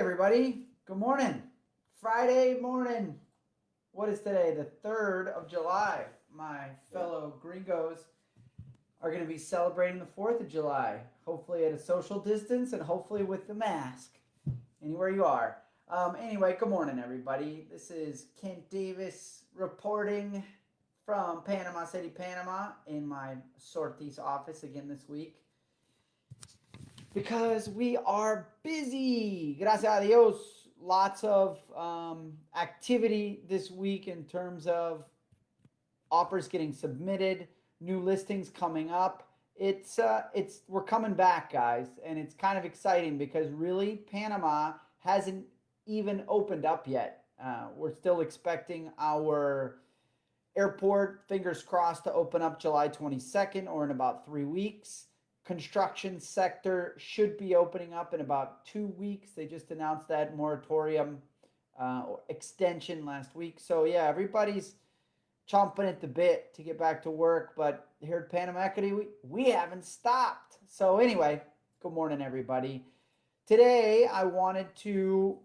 everybody, good morning. Friday morning. What is today? The 3rd of July. My fellow gringos are going to be celebrating the 4th of July, hopefully at a social distance and hopefully with the mask, anywhere you are. Anyway, good morning, everybody. This is Kent Davis reporting from Panama City, Panama, in my Sortis office again this week. Because we are busy. Gracias a Dios. Lots of activity this week in terms of offers getting submitted, new listings coming up. We're coming back, guys, and it's kind of exciting because really Panama hasn't even opened up yet. We're still expecting our airport, fingers crossed, to open up July 22nd or in about 3 weeks. Construction sector should be opening up in about 2 weeks. They just announced that moratorium extension last week. So yeah, everybody's chomping at the bit to get back to work. But here at Panama Equity, we haven't stopped. So anyway, good morning, everybody. Today, I wanted to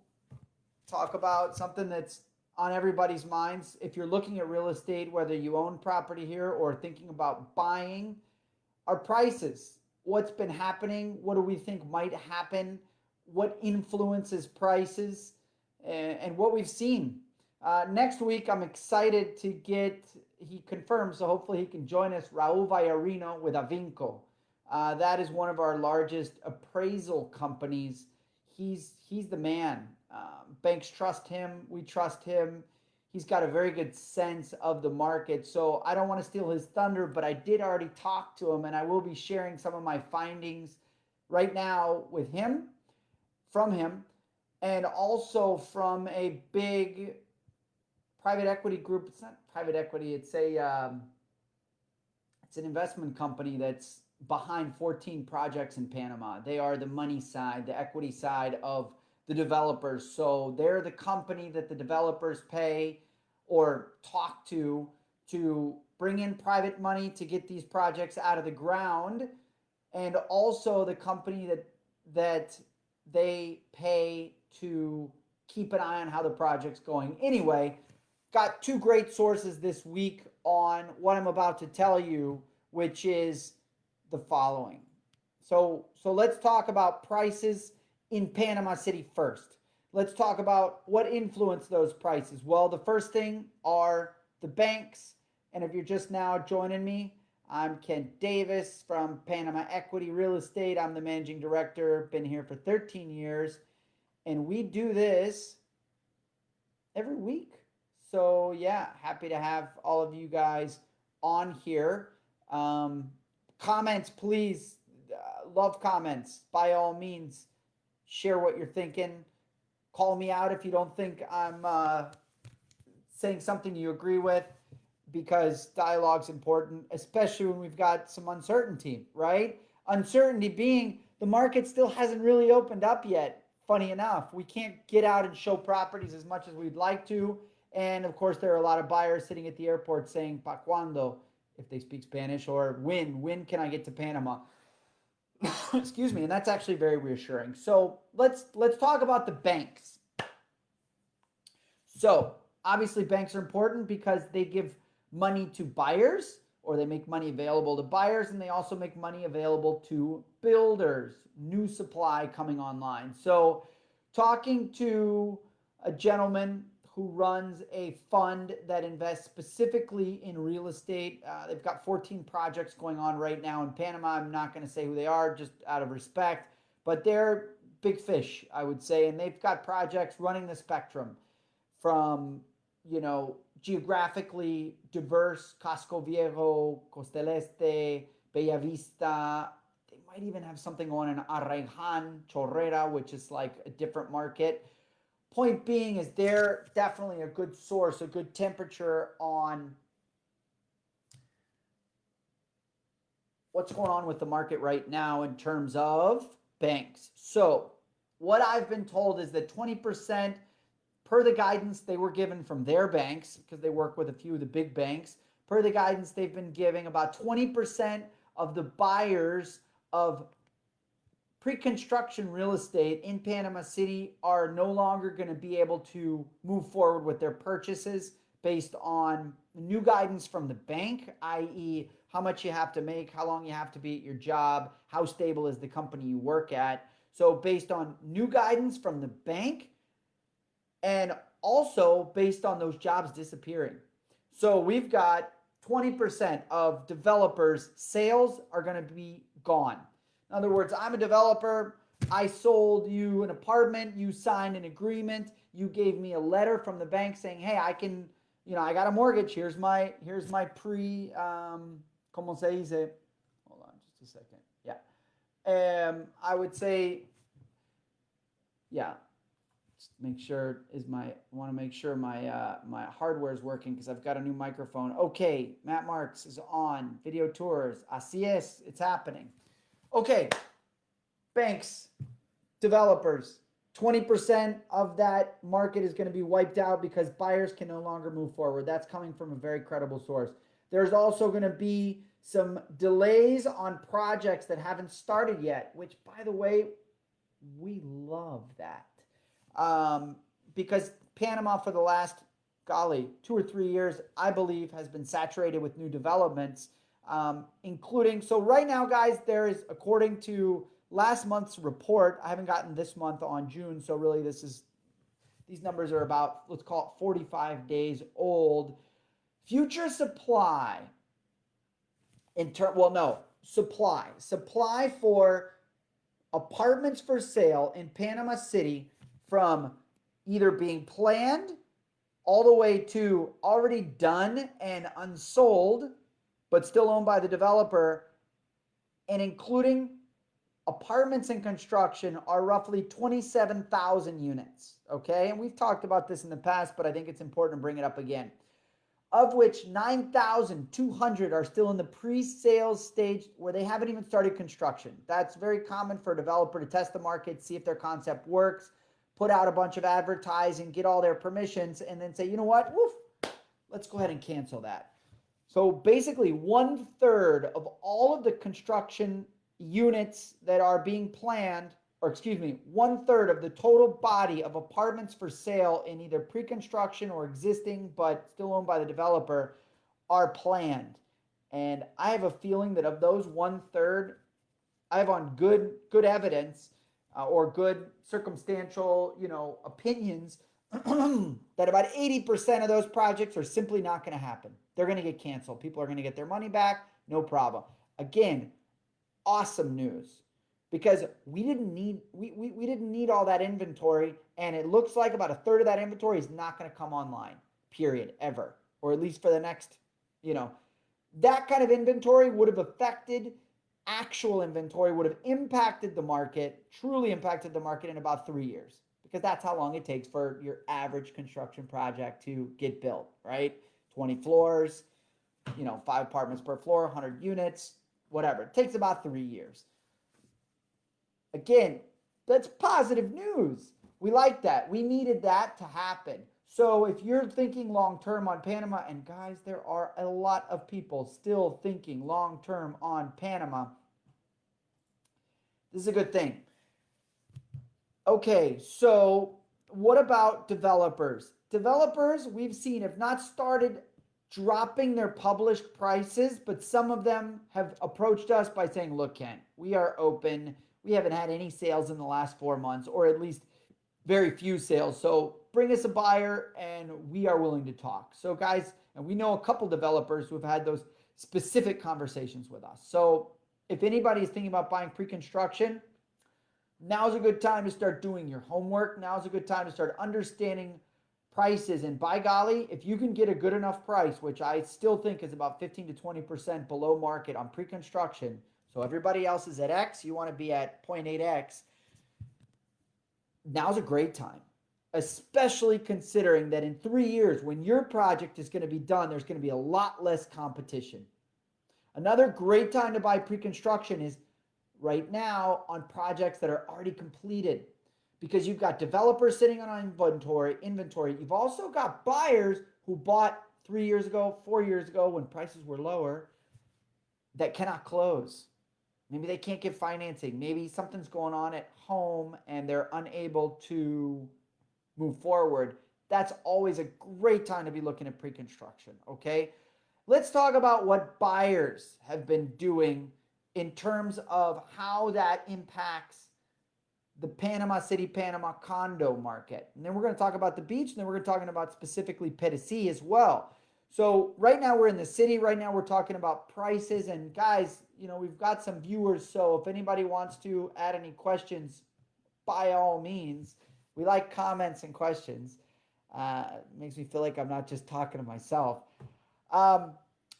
talk about something that's on everybody's minds. If you're looking at real estate, whether you own property here or thinking about buying, our prices. What's been happening? What do we think might happen? What influences prices? And what we've seen. Next week, I'm excited to get, he confirmed, so hopefully he can join us, Raul Vallarino with Avinco. That is one of our largest appraisal companies. He's the man. Banks trust him. We trust him. He's got a very good sense of the market. So I don't want to steal his thunder, but I did already talk to him, and I will be sharing some of my findings right now with him, from him, and also from a big private equity group. It's not private equity. It's an investment company that's behind 14 projects in Panama. They are the money side, the equity side of the developers. So they're the company that the developers pay or talk to bring in private money to get these projects out of the ground, and also the company that they pay to keep an eye on how the project's going. Anyway, got two great sources this week on what I'm about to tell you, which is the following. So let's talk about prices in Panama City first. Let's talk about what influenced those prices. Well, the first thing are the banks. And if you're just now joining me, I'm Kent Davis from Panama Equity Real Estate. I'm the managing director, been here for 13 years. And we do this every week. So yeah, happy to have all of you guys on here. Comments, please. Love comments. By all means, share what you're thinking. Call me out if you don't think I'm saying something you agree with, because dialogue's important, especially when we've got some uncertainty, right? Uncertainty being the market still hasn't really opened up yet. Funny enough, we can't get out and show properties as much as we'd like to. And of course, there are a lot of buyers sitting at the airport saying, "Pa cuando?" if they speak Spanish, or when can I get to Panama? Excuse me, and that's actually very reassuring. So let's talk about the banks. So obviously banks are important because they give money to buyers, or they make money available to buyers, and they also make money available to builders, new supply coming online. So talking to a gentleman who runs a fund that invests specifically in real estate. They've got 14 projects going on right now in Panama. I'm not going to say who they are just out of respect, but they're big fish, I would say. And they've got projects running the spectrum from, geographically diverse, Casco Viejo, Costa del Este, Bella Vista. They might even have something on in Arraijan, Chorrera, which is like a different market. Point being is they're definitely a good source, a good temperature on what's going on with the market right now in terms of banks. So what I've been told is that 20%, per the guidance they were given from their banks, because they work with a few of the big banks, per the guidance they've been giving, about 20% of the buyers of pre-construction real estate in Panama City are no longer going to be able to move forward with their purchases based on new guidance from the bank, i.e., how much you have to make, how long you have to be at your job, how stable is the company you work at. So based on new guidance from the bank and also based on those jobs disappearing. So we've got 20% of developers' sales are going to be gone. In other words, I'm a developer. I sold you an apartment. You signed an agreement. You gave me a letter from the bank saying, "Hey, I can, I got a mortgage. Here's my ¿cómo se dice?" Hold on, just a second. Yeah, I would say, yeah. Just make sure I want to make sure my hardware is working because I've got a new microphone. Okay, Matt Marks is on video tours. Así es, it's happening. Okay, banks, developers, 20% of that market is going to be wiped out because buyers can no longer move forward. That's coming from a very credible source. There's also going to be some delays on projects that haven't started yet, which, by the way, we love that. Because Panama for the last, 2 or 3 years, I believe, has been saturated with new developments, including, so right now, guys, there is, according to last month's report, I haven't gotten this month on June, so really these numbers are about, let's call it 45 days old. Future supply, supply for apartments for sale in Panama City from either being planned all the way to already done and unsold, but still owned by the developer, and including apartments in construction are roughly 27,000 units, okay? And we've talked about this in the past, but I think it's important to bring it up again. Of which 9,200 are still in the pre-sales stage where they haven't even started construction. That's very common for a developer to test the market, see if their concept works, put out a bunch of advertising, get all their permissions, and then say, you know what, woof, let's go ahead and cancel that. So basically 1/3 of all of the construction units that are being planned, 1/3 of the total body of apartments for sale in either pre-construction or existing but still owned by the developer are planned. And I have a feeling that of those 1/3, I have on good evidence or good circumstantial, opinions that about 80% of those projects are simply not going to happen. They're going to get canceled. People are going to get their money back, no problem. Again, awesome news, because we didn't need all that inventory, and it looks like about 1/3 of that inventory is not going to come online, period, ever, or at least for the next, that kind of inventory would have affected actual inventory, would have impacted the market, truly impacted the market in about 3 years, because that's how long it takes for your average construction project to get built, right? 20 floors, 5 apartments per floor, 100 units, whatever. It takes about 3 years. Again, that's positive news. We like that. We needed that to happen. So if you're thinking long-term on Panama, and guys, there are a lot of people still thinking long-term on Panama, this is a good thing. Okay, so what about developers? Developers, we've seen, have not started dropping their published prices, but some of them have approached us by saying, look, Kent, we are open. We haven't had any sales in the last 4 months, or at least very few sales. So bring us a buyer and we are willing to talk. So guys, and we know a couple developers who have had those specific conversations with us. So if anybody is thinking about buying pre-construction, now's a good time to start doing your homework. Now's a good time to start understanding prices. And by golly, if you can get a good enough price, which I still think is about 15 to 20% below market on pre-construction, so everybody else is at X, you want to be at 0.8X, now's a great time, especially considering that in 3 years, when your project is going to be done, there's going to be a lot less competition. Another great time to buy pre-construction is right now on projects that are already completed, because you've got developers sitting on inventory. You've also got buyers who bought 3 years ago, 4 years ago when prices were lower that cannot close. Maybe they can't get financing. Maybe something's going on at home and they're unable to move forward. That's always a great time to be looking at pre-construction, okay? Let's talk about what buyers have been doing in terms of how that impacts the Panama City, Panama condo market. And then we're going to talk about the beach, and then we're going to talk about specifically Pedasi as well. So right now we're in the city. Right now we're talking about prices. And guys, we've got some viewers. So if anybody wants to add any questions, by all means, we like comments and questions. It makes me feel like I'm not just talking to myself.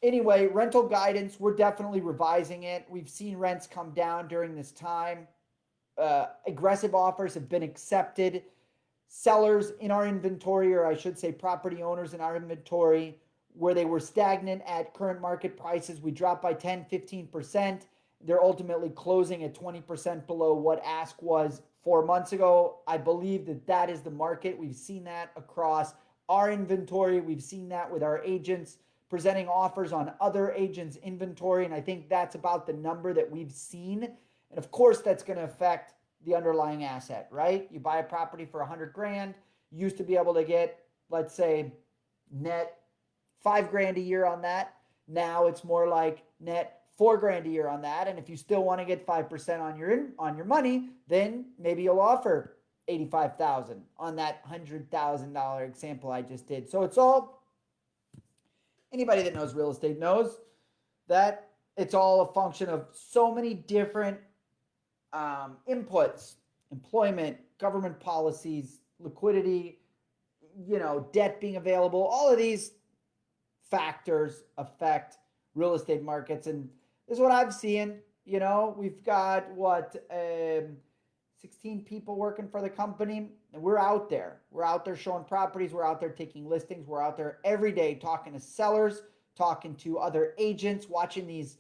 Anyway, rental guidance, we're definitely revising it. We've seen rents come down during this time. Aggressive offers have been accepted. Sellers in our inventory, or I should say property owners in our inventory, where they were stagnant at current market prices, we dropped by 10, 15%. They're ultimately closing at 20% below what ask was 4 months ago. I believe that is the market. We've seen that across our inventory. We've seen that with our agents presenting offers on other agents' inventory. And I think that's about the number that we've seen. And of course, that's going to affect the underlying asset, right? You buy a property for 100 grand. You used to be able to get, let's say, net 5 grand a year on that. Now it's more like net 4 grand a year on that. And if you still want to get 5% on your money, then maybe you'll offer $85,000 on that $100,000 example I just did. So it's all, anybody that knows real estate knows that it's all a function of so many different inputs: employment, government policies, liquidity, debt being available. All of these factors affect real estate markets. And this is what I've seen. We've got 16 people working for the company, and we're out there. We're out there showing properties. We're out there taking listings. We're out there every day talking to sellers, talking to other agents, watching these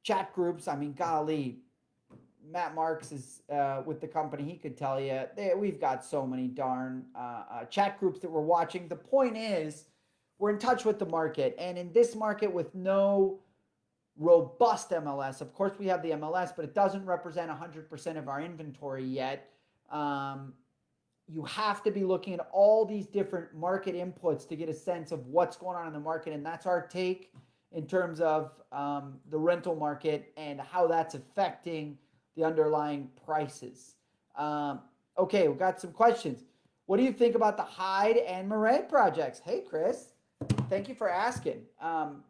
chat groups. I mean, golly, Matt Marks is with the company. He could tell you we've got so many darn chat groups that we're watching. The point is, we're in touch with the market. And in this market with no robust MLS, of course we have the MLS, but it doesn't represent 100% of our inventory yet. You have to be looking at all these different market inputs to get a sense of what's going on in the market. And that's our take in terms of the rental market and how that's affecting the underlying prices. Okay, we've got some questions. What do you think about the Hyde and Murray projects? Hey, Chris, thank you for asking.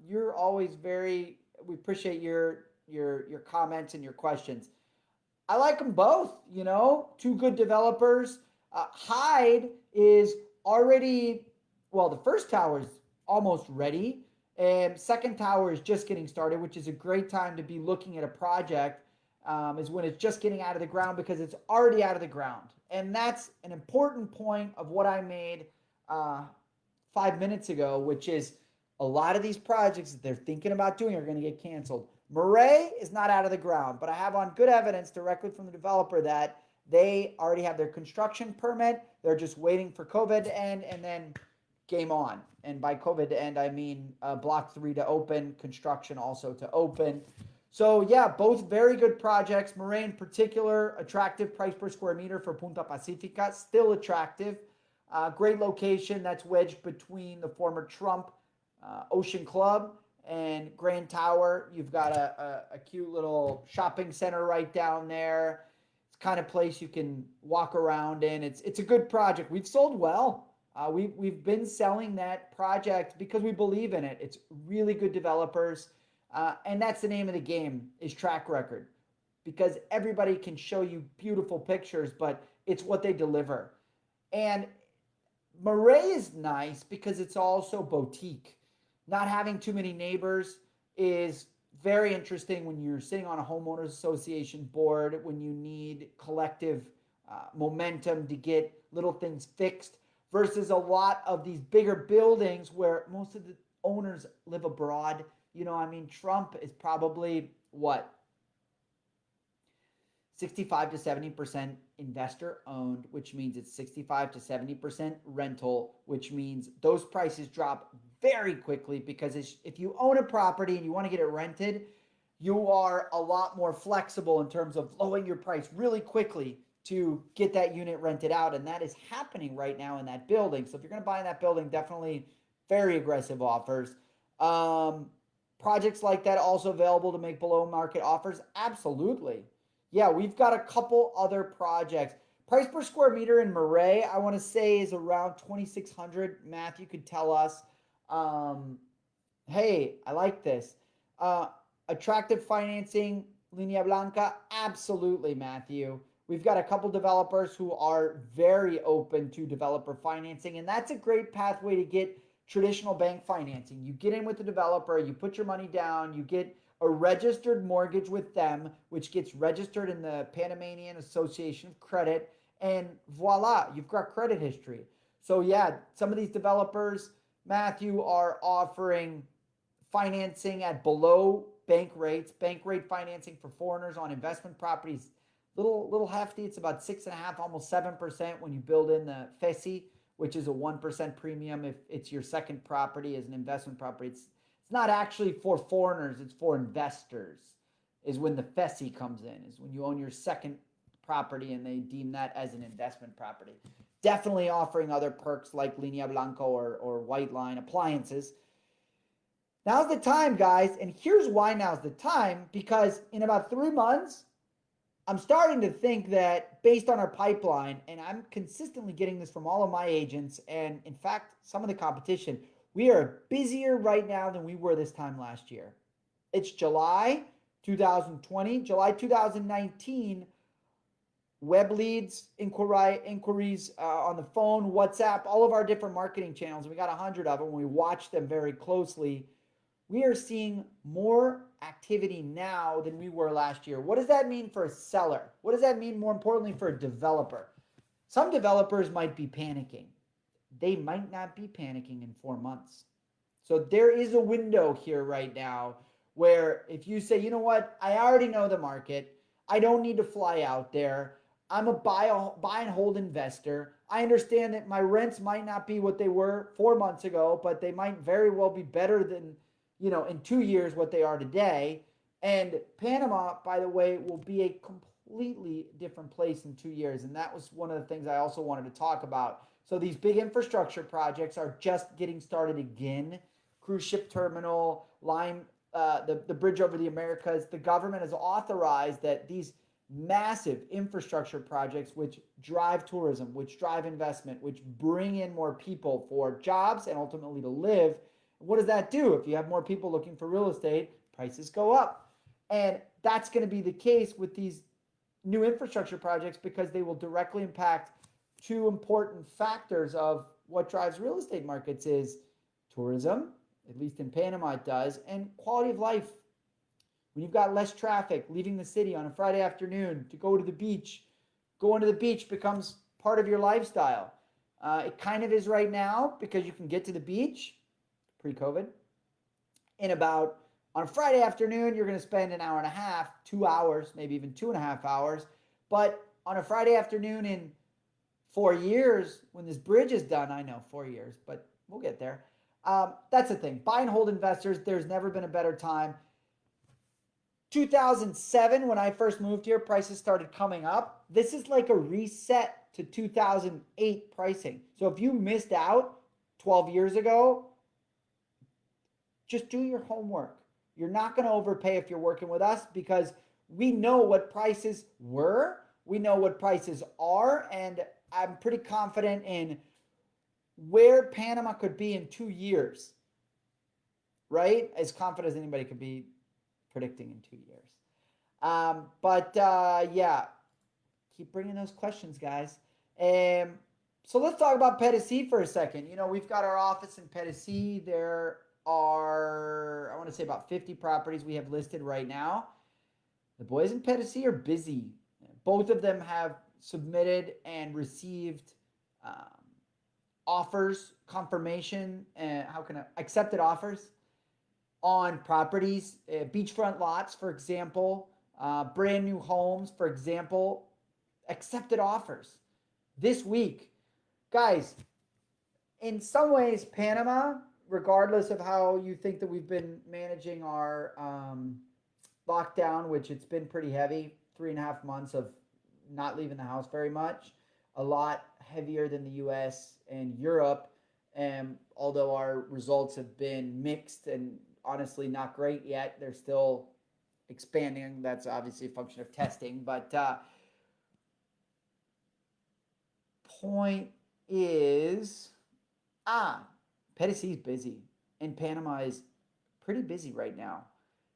You're always we appreciate your comments and your questions. I like them both, two good developers. Hyde is already, the first tower is almost ready, and second tower is just getting started, which is a great time to be looking at a project, is when it's just getting out of the ground, because it's already out of the ground. And that's an important point of what I made 5 minutes ago, which is a lot of these projects that they're thinking about doing are going to get canceled. Murray is not out of the ground, but I have on good evidence directly from the developer that they already have their construction permit. They're just waiting for COVID to end, and then game on. And by COVID to end, I mean Block 3 to open, construction also to open. So yeah, both very good projects. Murray in particular, attractive price per square meter for Punta Pacifica, still attractive. Great location that's wedged between the former Trump Ocean Club and Grand Tower. You've got a cute little shopping center right down there. It's the kind of place you can walk around in. It's a good project. We've sold well. We've been selling that project because we believe in it. It's really good developers. And that's the name of the game, is track record. Because everybody can show you beautiful pictures, but it's what they deliver. And Murray is nice because it's also boutique. Not having too many neighbors is very interesting when you're sitting on a homeowners association board, when you need collective momentum to get little things fixed, versus a lot of these bigger buildings where most of the owners live abroad. Trump is probably 65 to 70% investor owned, which means it's 65 to 70% rental, which means those prices drop very quickly, because if you own a property and you want to get it rented, you are a lot more flexible in terms of lowering your price really quickly to get that unit rented out. And that is happening right now in that building. So if you're going to buy in that building, definitely very aggressive offers. Projects like that also available to make below market offers? Absolutely. Yeah, we've got a couple other projects. Price per square meter in Marais, I want to say, is around 2,600. Math, you could tell us. Hey, I like this. Attractive financing, Linea Blanca? Absolutely, Matthew. We've got a couple developers who are very open to developer financing, and that's a great pathway to get traditional bank financing. You get in with the developer, you put your money down, you get a registered mortgage with them, which gets registered in the Panamanian Association of Credit, and voila, you've got credit history. So yeah, some of these developers, Matthew, are offering financing at below bank rates, bank rate financing for foreigners on investment properties. Little hefty. It's about 6.5%, almost 7% when you build in the FESI, which is a 1% premium if it's your second property as an investment property. It's not actually for foreigners, it's for investors, is when the FESI comes in, is when you own your second property and they deem that as an investment property. Definitely offering other perks like Linea Blanca or White Line appliances. Now's the time, guys, and here's why now's the time, because in about 3 months, I'm starting to think that based on our pipeline, and I'm consistently getting this from all of my agents, and in fact, some of the competition, we are busier right now than we were this time last year. It's July 2020, July 2019, web leads, inquiries on the phone, WhatsApp, all of our different marketing channels. We got 100 of them. We watch them very closely. We are seeing more activity now than we were last year. What does that mean for a seller? What does that mean, more importantly, for a developer? Some developers might be panicking. They might not be panicking in 4 months. So there is a window here right now where if you say, you know what, I already know the market. I don't need to fly out there. I'm a buy and hold investor. I understand that my rents might not be what they were 4 months ago, but they might very well be better than, in 2 years what they are today. And Panama, by the way, will be a completely different place in 2 years. And that was one of the things I also wanted to talk about. So these big infrastructure projects are just getting started again. Cruise ship terminal, the bridge over the Americas. The government has authorized that these massive infrastructure projects, which drive tourism, which drive investment, which bring in more people for jobs and ultimately to live. What does that do? If you have more people looking for real estate, prices go up. And that's going to be the case with these new infrastructure projects because they will directly impact two important factors of what drives real estate markets is tourism, at least in Panama it does, and quality of life. When you've got less traffic leaving the city on a Friday afternoon to go to the beach, going to the beach becomes part of your lifestyle. It kind of is right now because you can get to the beach pre-COVID on a Friday afternoon, you're going to spend an hour and a half, 2 hours, maybe even 2.5 hours. But on a Friday afternoon in 4 years, when this bridge is done, I know 4 years, but we'll get there. That's the thing. Buy and hold investors, there's never been a better time. 2007, when I first moved here, prices started coming up. This is like a reset to 2008 pricing. So if you missed out 12 years ago, just do your homework. You're not going to overpay if you're working with us because we know what prices were, we know what prices are, and I'm pretty confident in where Panama could be in 2 years, right? As confident as anybody could be predicting in 2 years. Yeah, keep bringing those questions, guys. So let's talk about Pedasi for a second. We've got our office in Pedasi. There are, I want to say, about 50 properties we have listed right now. The boys in Pedasi are busy. Both of them have submitted and received offers, confirmation, accepted offers on properties, beachfront lots, for example, brand new homes, for example, accepted offers this week. Guys, in some ways, Panama, regardless of how you think that we've been managing our lockdown, which it's been pretty heavy, 3.5 months of not leaving the house very much, a lot heavier than the US and Europe. And although our results have been mixed and honestly not great yet, they're still expanding. That's obviously a function of testing. But point is, Pedasi's busy, and Panama is pretty busy right now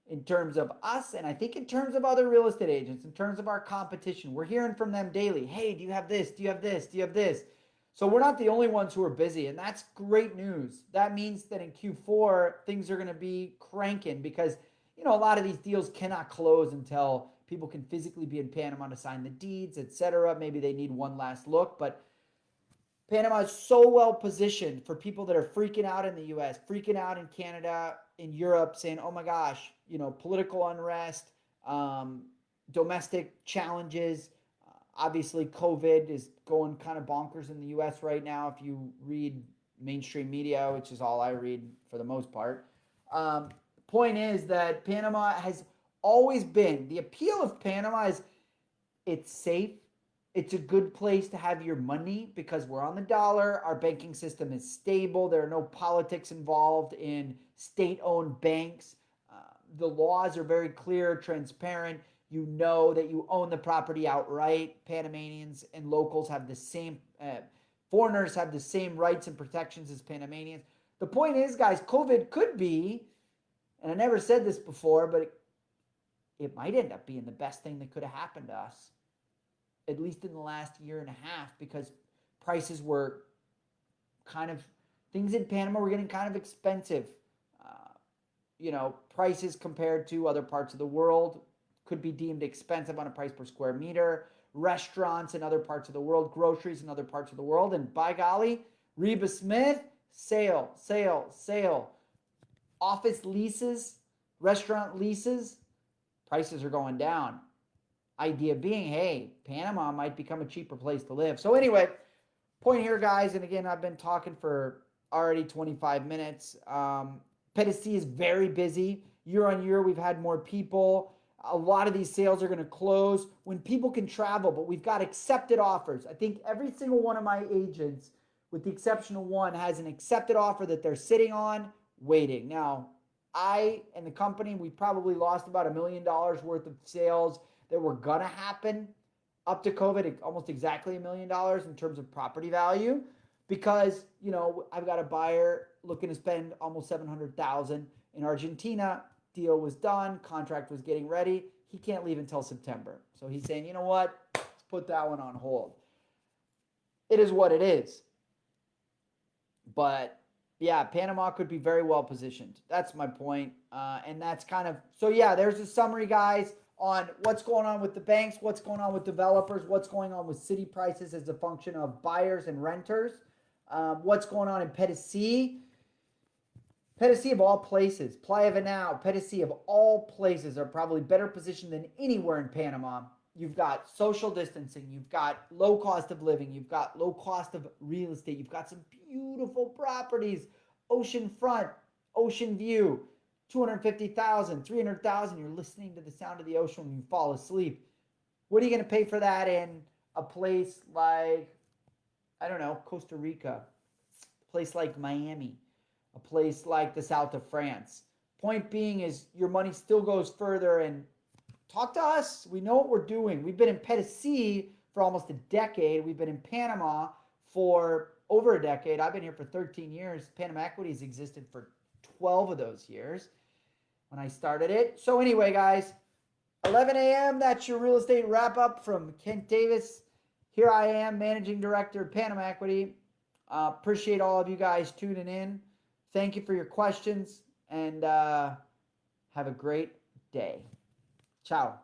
in terms of us, and I think in terms of other real estate agents, in terms of our competition. We're hearing from them daily. Hey, do you have this? Do you have this? Do you have this? So we're not the only ones who are busy, and that's great news. That means that in Q4, things are going to be cranking because, a lot of these deals cannot close until people can physically be in Panama to sign the deeds, etc. Maybe they need one last look, but Panama is so well positioned for people that are freaking out in the US, freaking out in Canada, in Europe, saying, oh my gosh, political unrest, domestic challenges. Obviously, COVID is going kind of bonkers in the US right now if you read mainstream media, which is all I read for the most part. Point is that Panama has always been, the appeal of Panama is it's safe. It's a good place to have your money because we're on the dollar. Our banking system is stable. There are no politics involved in state-owned banks. The laws are very clear, transparent. You know that you own the property outright. Panamanians and locals have the same, foreigners have the same rights and protections as Panamanians. The point is, guys, COVID could be, and I never said this before, but it might end up being the best thing that could have happened to us, at least in the last year and a half, because prices were things in Panama were getting kind of expensive. Prices compared to other parts of the world could be deemed expensive on a price per square meter. Restaurants in other parts of the world, groceries in other parts of the world, and by golly, Reba Smith, sale, sale, sale. Office leases, restaurant leases, prices are going down. Idea being, hey, Panama might become a cheaper place to live. So anyway, point here, guys, and again, I've been talking for already 25 minutes. Pedasi is very busy. Year on year, we've had more people. A lot of these sales are going to close when people can travel, but we've got accepted offers. I think every single one of my agents, with the exception of one, has an accepted offer that they're sitting on, waiting. Now, I and the company, we probably lost about $1 million worth of sales that were going to happen up to COVID, almost exactly $1 million in terms of property value, because, I've got a buyer looking to spend almost $700,000 in Argentina. Deal was done. Contract was getting ready. He can't leave until September. So he's saying, you know what? Let's put that one on hold. It is what it is. But yeah, Panama could be very well positioned. That's my point. And that's there's a summary, guys, on what's going on with the banks, what's going on with developers, what's going on with city prices as a function of buyers and renters, what's going on in Pedasi. Pedasi of all places, Playa Venao, Pedasi of all places are probably better positioned than anywhere in Panama. You've got social distancing, you've got low cost of living, you've got low cost of real estate, you've got some beautiful properties, ocean front, ocean view, 250,000, 300,000, you're listening to the sound of the ocean when you fall asleep. What are you going to pay for that in a place like, I don't know, Costa Rica, a place like Miami, a place like the south of France? Point being is your money still goes further, and talk to us. We know what we're doing. We've been in Pedasi for almost a decade. We've been in Panama for over a decade. I've been here for 13 years. Panama Equity has existed for 12 of those years when I started it. So anyway, guys, 11 a.m., that's your real estate wrap up from Kent Davis. Here I am, Managing Director of Panama Equity. Appreciate all of you guys tuning in. Thank you for your questions, and have a great day. Ciao.